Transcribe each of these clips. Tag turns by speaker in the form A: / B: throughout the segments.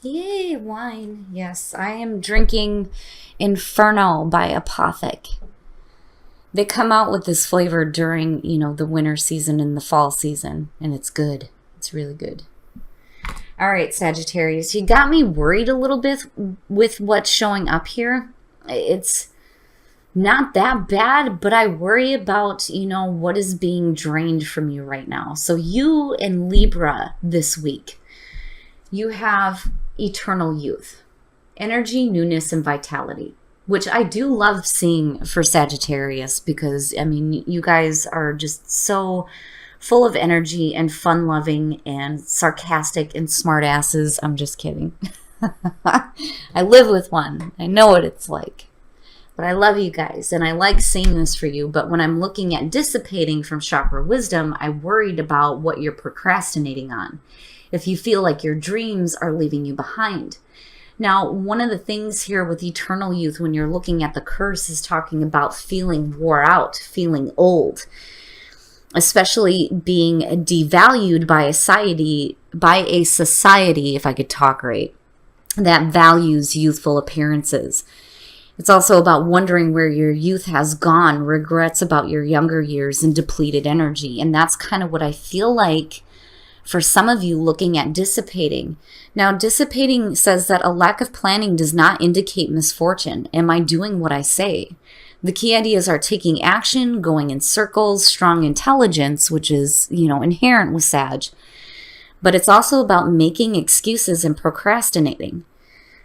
A: Yay, wine. Yes, I am drinking Inferno by Apothic. They come out with this flavor during, the winter season and the fall season, and it's good. It's really good. All right, Sagittarius, you got me worried a little bit with what's showing up here. It's not that bad, but I worry about, what is being drained from you right now. So you and Libra this week, you have eternal youth, energy, newness, and vitality, which I do love seeing for Sagittarius because, you guys are just so full of energy and fun-loving and sarcastic and smartasses. I'm just kidding. I live with one. I know what it's like. But I love you guys, and I like seeing this for you. But when I'm looking at dissipating from chakra wisdom, I'm worried about what you're procrastinating on. If you feel like your dreams are leaving you behind. Now, one of the things here with eternal youth, when you're looking at the curse, is talking about feeling wore out, feeling old, especially being devalued by a society, if I could talk right, that values youthful appearances. It's also about wondering where your youth has gone, regrets about your younger years, and depleted energy. And that's kind of what I feel like for some of you looking at dissipating. Now, dissipating says that a lack of planning does not indicate misfortune. Am I doing what I say? The key ideas are taking action, going in circles, strong intelligence, which is, inherent with Sag. But it's also about making excuses and procrastinating.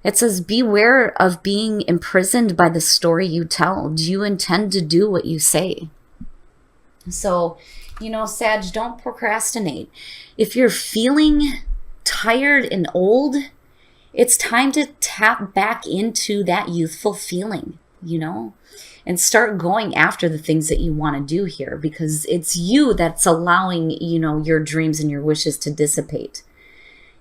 A: It says, beware of being imprisoned by the story you tell. Do you intend to do what you say? So, Sag, don't procrastinate. If you're feeling tired and old, it's time to tap back into that youthful feeling, and start going after the things that you want to do here, because it's you that's allowing, your dreams and your wishes to dissipate.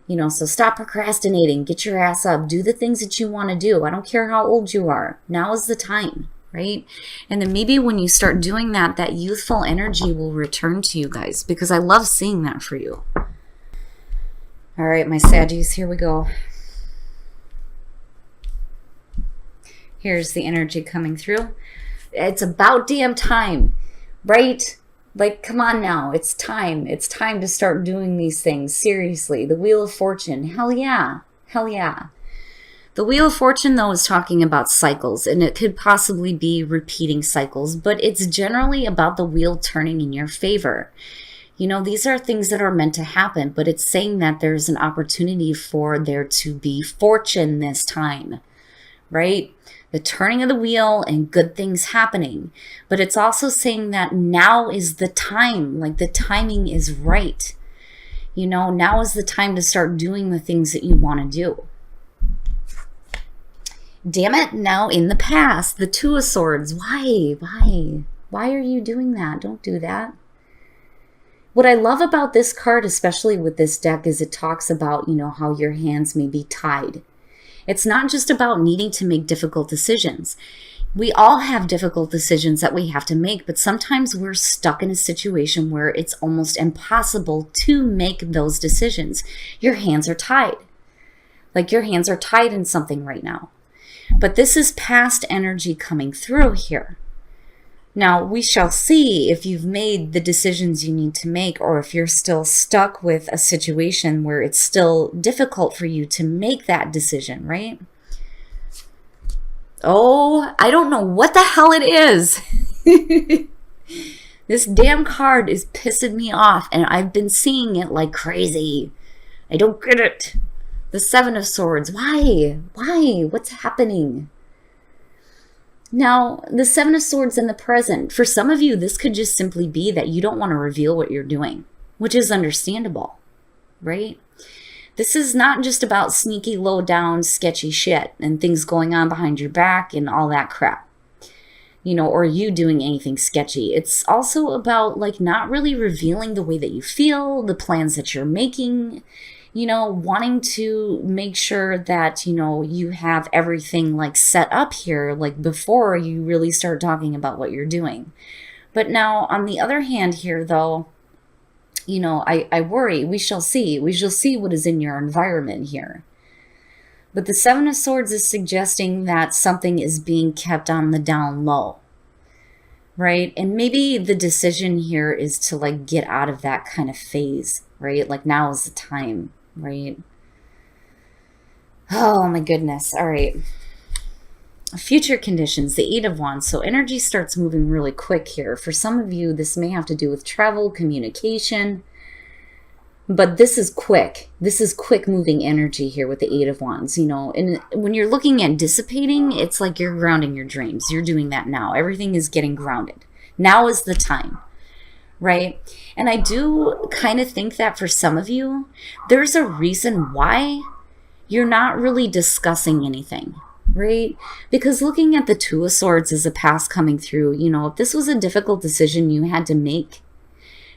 A: So stop procrastinating, get your ass up, do the things that you want to do. I don't care how old you are. Now is the time, right? And then maybe when you start doing that, that youthful energy will return to you guys, because I love seeing that for you. All right, my Saggies, here we go. Here's the energy coming through. It's about damn time, right? Like, come on now. It's time. It's time to start doing these things. Seriously. The Wheel of Fortune. Hell yeah. Hell yeah. The Wheel of Fortune, though, is talking about cycles, and it could possibly be repeating cycles, but it's generally about the wheel turning in your favor. These are things that are meant to happen, but it's saying that there's an opportunity for there to be fortune this time, right? The turning of the wheel and good things happening. But it's also saying that now is the time, like the timing is right. Now is the time to start doing the things that you want to do. Damn it, now in the past, the Two of Swords. Why are you doing that? Don't do that. What I love about this card, especially with this deck, is it talks about, how your hands may be tied. It's not just about needing to make difficult decisions. We all have difficult decisions that we have to make, but sometimes we're stuck in a situation where it's almost impossible to make those decisions. Your hands are tied. Like your hands are tied in something right now. But this is past energy coming through here. Now, we shall see if you've made the decisions you need to make, or if you're still stuck with a situation where it's still difficult for you to make that decision, right? Oh, I don't know what the hell it is. This damn card is pissing me off, and I've been seeing it like crazy. I don't get it. The Seven of Swords. Why? What's happening? Now, the Seven of Swords in the present, for some of you, this could just simply be that you don't want to reveal what you're doing, which is understandable, right? This is not just about sneaky, low-down, sketchy shit and things going on behind your back and all that crap, or you doing anything sketchy. It's also about, not really revealing the way that you feel, the plans that you're making, wanting to make sure that, you have everything set up here, before you really start talking about what you're doing. But now on the other hand here, though, I worry. We shall see what is in your environment here. But the Seven of Swords is suggesting that something is being kept on the down low, right? And maybe the decision here is to like get out of that kind of phase, right? Like now is the time, right? Oh my goodness. All right. Future conditions, the Eight of Wands. So energy starts moving really quick here. For some of you, this may have to do with travel, communication, but this is quick. This is quick moving energy here with the Eight of Wands, you know. And when you're looking at dissipating, it's like you're grounding your dreams. You're doing that now. Everything is getting grounded. Now is the time, right? And I do kind of think that for some of you, there's a reason why you're not really discussing anything, right? Because looking at the Two of Swords as a past coming through, you know, if this was a difficult decision you had to make,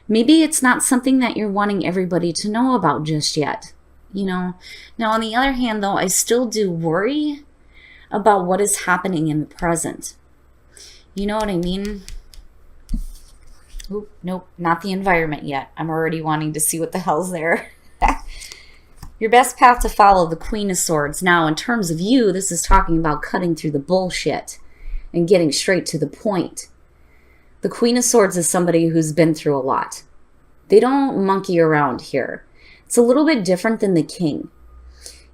A: maybe it's not something that you're wanting everybody to know about just yet, you know. Now, on the other hand, though, I still do worry about what is happening in the present. You know what I mean? Oop, nope, not the environment yet. I'm already wanting to see what the hell's there. Your best path to follow, the Queen of Swords. Now, in terms of you, this is talking about cutting through the bullshit and getting straight to the point. The Queen of Swords is somebody who's been through a lot. They don't monkey around here. It's a little bit different than the King.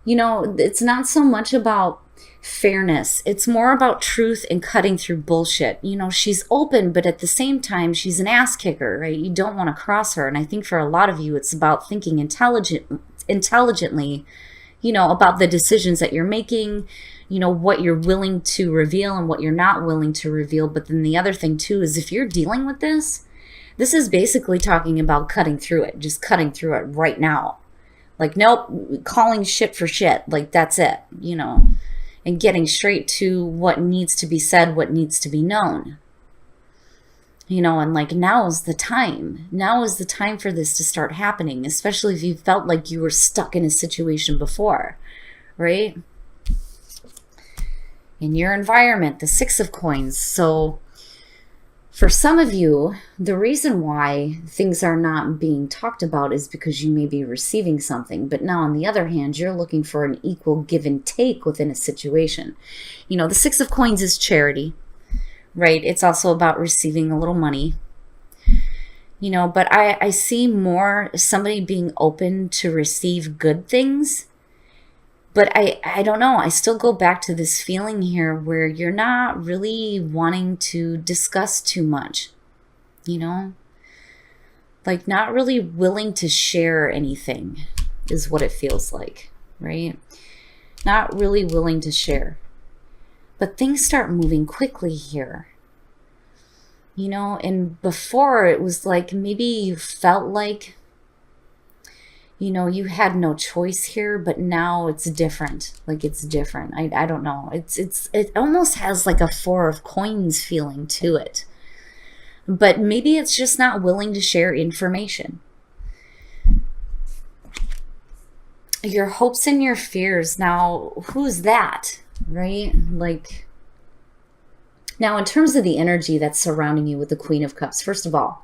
A: You know, it's not so much about fairness. It's more about truth and cutting through bullshit. You know, she's open, but at the same time, she's an ass kicker, right? You don't want to cross her. And I think for a lot of you, it's about thinking intelligently, you know, about the decisions that you're making, you know, what you're willing to reveal and what you're not willing to reveal. But then the other thing too is if you're dealing with this is basically talking about cutting through it, just cutting through it right now. Like, nope, calling shit for shit. Like, that's it, you know, and getting straight to what needs to be said, what needs to be known. You know, and like now is the time. Now is the time for this to start happening, especially if you felt like you were stuck in a situation before, right? In your environment, the Six of Coins. So for some of you, the reason why things are not being talked about is because you may be receiving something. But now on the other hand, you're looking for an equal give and take within a situation. You know, the Six of Coins is charity. Right? It's also about receiving a little money, you know, but I see more somebody being open to receive good things. But I don't know. I still go back to this feeling here where you're not really wanting to discuss too much, you know, like not really willing to share anything is what it feels like, right? Not really willing to share. But things start moving quickly here. You know, and before it was like maybe you felt like, you know, you had no choice here, but now it's different. Like it's different. I don't know. It almost has like a Four of Coins feeling to it. But maybe it's just not willing to share information. Your hopes and your fears. Now, who's that? Right? Like, now in terms of the energy that's surrounding you with the Queen of Cups, first of all,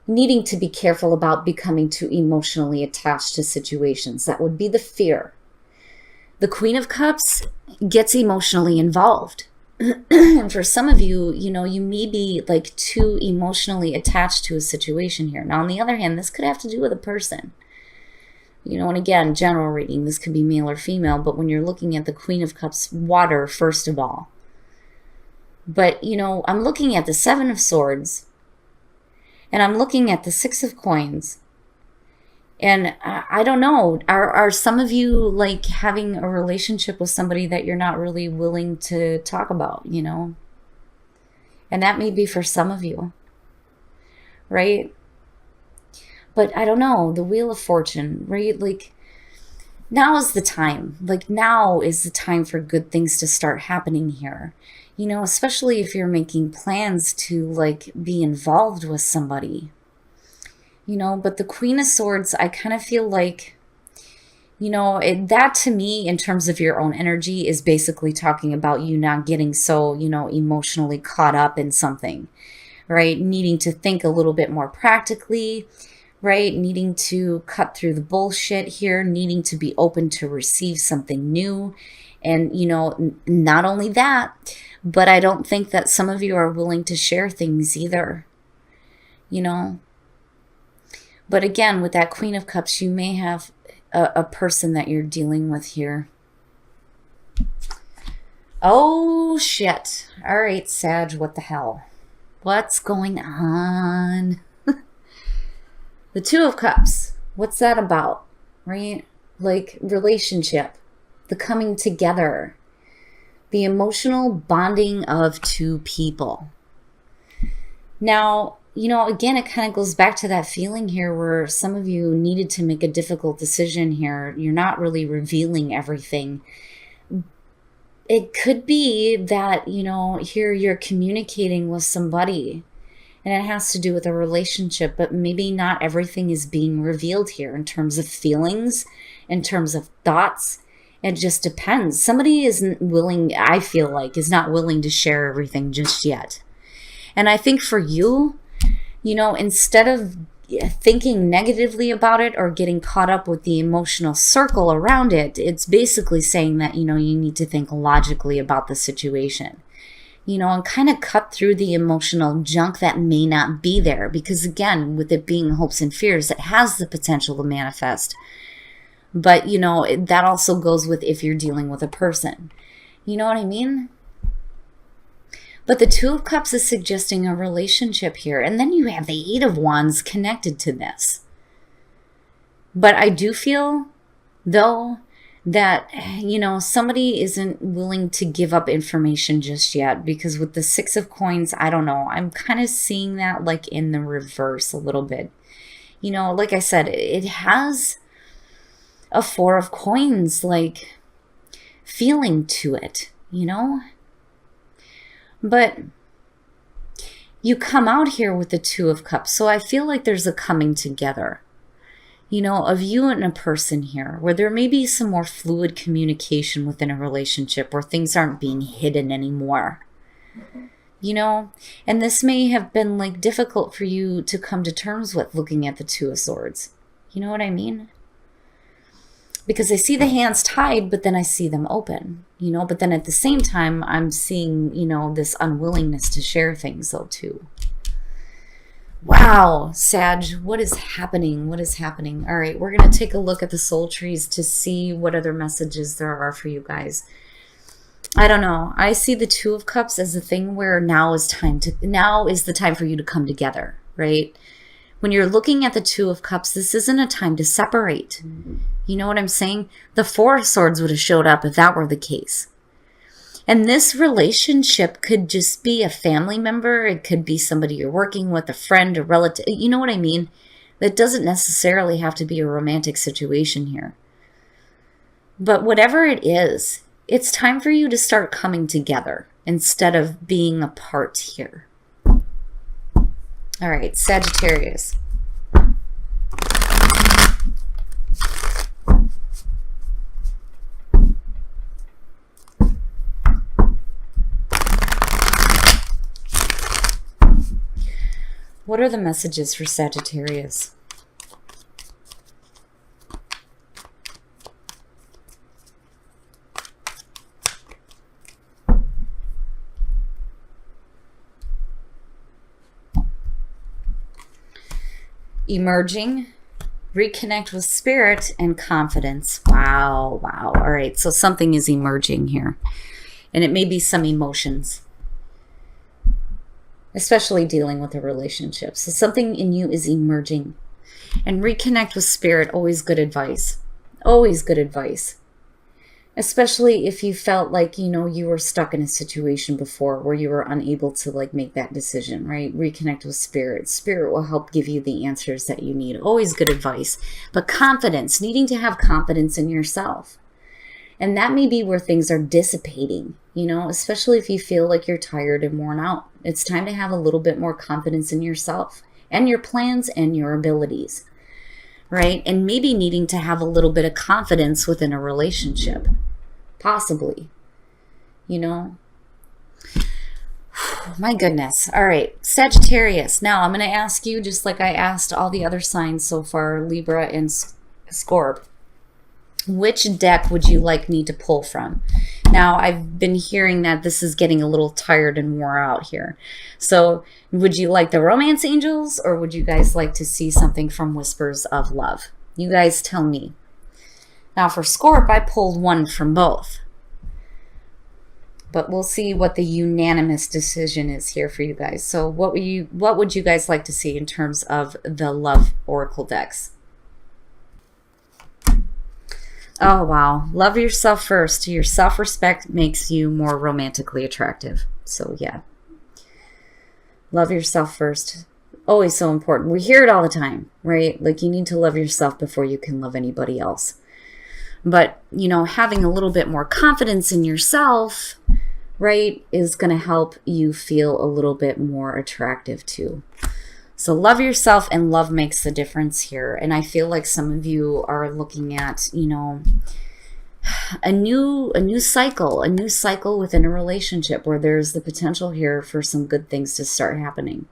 A: needing to be careful about becoming too emotionally attached to situations. That would be the fear. The Queen of Cups gets emotionally involved. And for some of you, you know, you may be like too emotionally attached to a situation here. Now, on the other hand, this could have to do with a person. You know, and again, general reading, this could be male or female, but when you're looking at the Queen of Cups, water, first of all. But, you know, I'm looking at the Seven of Swords, and I'm looking at the Six of Coins, and I don't know, are some of you like having a relationship with somebody that you're not really willing to talk about, you know? And that may be for some of you, right? But I don't know, the Wheel of Fortune, right? Like, now is the time. Like, now is the time for good things to start happening here. You know, especially if you're making plans to, like, be involved with somebody. You know, but the Queen of Swords, I kind of feel like, you know, that to me, in terms of your own energy, is basically talking about you not getting so, you know, emotionally caught up in something, right? Needing to think a little bit more practically, right? Needing to cut through the bullshit here, needing to be open to receive something new. And, you know, not only that, but I don't think that some of you are willing to share things either, you know. But again, with that Queen of Cups, you may have a person that you're dealing with here. Oh, shit. All right, Sag, what the hell? What's going on? The Two of Cups. What's that about, right? Like relationship, the coming together, the emotional bonding of two people. Now, you know, again, it kind of goes back to that feeling here where some of you needed to make a difficult decision here. You're not really revealing everything. It could be that, you know, here you're communicating with somebody and it has to do with a relationship, but maybe not everything is being revealed here in terms of feelings, in terms of thoughts. It just depends. Somebody isn't willing, I feel like, is not willing to share everything just yet. And I think for you, you know, instead of thinking negatively about it or getting caught up with the emotional circle around it, it's basically saying that, you know, you need to think logically about the situation, you know, and kind of cut through the emotional junk that may not be there. Because again, with it being hopes and fears, it has the potential to manifest. But, you know, that also goes with if you're dealing with a person. You know what I mean? But the Two of Cups is suggesting a relationship here. And then you have the Eight of Wands connected to this. But I do feel, though, that, you know, somebody isn't willing to give up information just yet. Because with the Six of Coins, I don't know. I'm kind of seeing that like in the reverse a little bit. You know, like I said, it has a Four of Coins, like, feeling to it, you know? But you come out here with the Two of Cups. So I feel like there's a coming together, you know, of you and a person here where there may be some more fluid communication within a relationship where things aren't being hidden anymore, you know, and this may have been like difficult for you to come to terms with looking at the Two of Swords. You know what I mean? Because I see the hands tied, but then I see them open, you know, but then at the same time, I'm seeing, you know, this unwillingness to share things though too. Wow, Sag, what is happening? What is happening? All right, we're going to take a look at the soul trees to see what other messages there are for you guys. I don't know. I see the Two of Cups as a thing where now is the time for you to come together, right? When you're looking at the Two of Cups, this isn't a time to separate. You know what I'm saying? The Four of Swords would have showed up if that were the case. And this relationship could just be a family member. It could be somebody you're working with, a friend, a relative. You know what I mean? That doesn't necessarily have to be a romantic situation here. But whatever it is, it's time for you to start coming together instead of being apart here. All right, Sagittarius. What are the messages for Sagittarius? Emerging, reconnect with spirit, and confidence. Wow, wow. All right, so something is emerging here. And it may be some emotions, especially dealing with a relationship. So something in you is emerging. And reconnect with spirit, always good advice. Always good advice. Especially if you felt like, you know, you were stuck in a situation before where you were unable to like make that decision, right? Reconnect with spirit. Spirit will help give you the answers that you need. Always good advice. But confidence, needing to have confidence in yourself. And that may be where things are dissipating, you know, especially if you feel like you're tired and worn out. It's time to have a little bit more confidence in yourself and your plans and your abilities, right? And maybe needing to have a little bit of confidence within a relationship, possibly, you know. My goodness. All right, Sagittarius. Now I'm going to ask you, just like I asked all the other signs so far, Libra and Scorp, which deck would you like me to pull from? Now, I've been hearing that this is getting a little tired and wore out here. So would you like the Romance Angels, or would you guys like to see something from Whispers of Love? You guys tell me. Now for Scorp, I pulled one from both. But we'll see what the unanimous decision is here for you guys. So what would you guys like to see in terms of the Love Oracle decks? Oh, wow. Love yourself first. Your self-respect makes you more romantically attractive. So, yeah. Love yourself first. Always so important. We hear it all the time, right? Like, you need to love yourself before you can love anybody else. But, you know, having a little bit more confidence in yourself, right, is going to help you feel a little bit more attractive, too. So love yourself, and love makes the difference here. And I feel like some of you are looking at, you know, a new cycle within a relationship where there's the potential here for some good things to start happening.